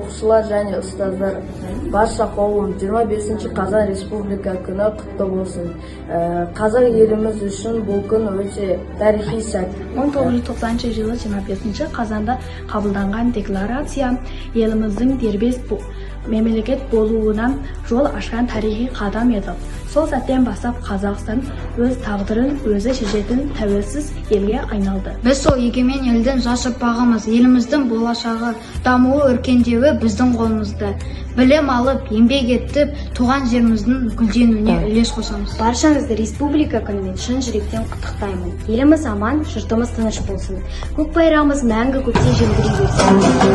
оқушылар және ұстаздар, барша қауым 25 қазан республика күні құтты болсын. Қазақ еліміз үшін бұл күн өте тарихи сәт. 1990 жылы 25 қазанда қабылданған декларация еліміздің дербес мемлекет болуына жол ашқан тарихи қадам еді. Сол сәттен бастап Қазақстан өз тағдырын өзі шешетін тәуелсіз елге айналды. Біз сол егемен елдің жас ұрпағымыз, еліміздің болашағы, дамуы, өркендеуі біздің қолымызда. Білім алып, еңбек етіп, туған жеріміздің гүлденуіне үлес қосамыз. Баршаңызды республика күнімен шын жүректен құттықтаймын. Еліміз аман, жұртымыз тыныш болсын. Көк байрағымыз мәңгі көкте желбірей берсін.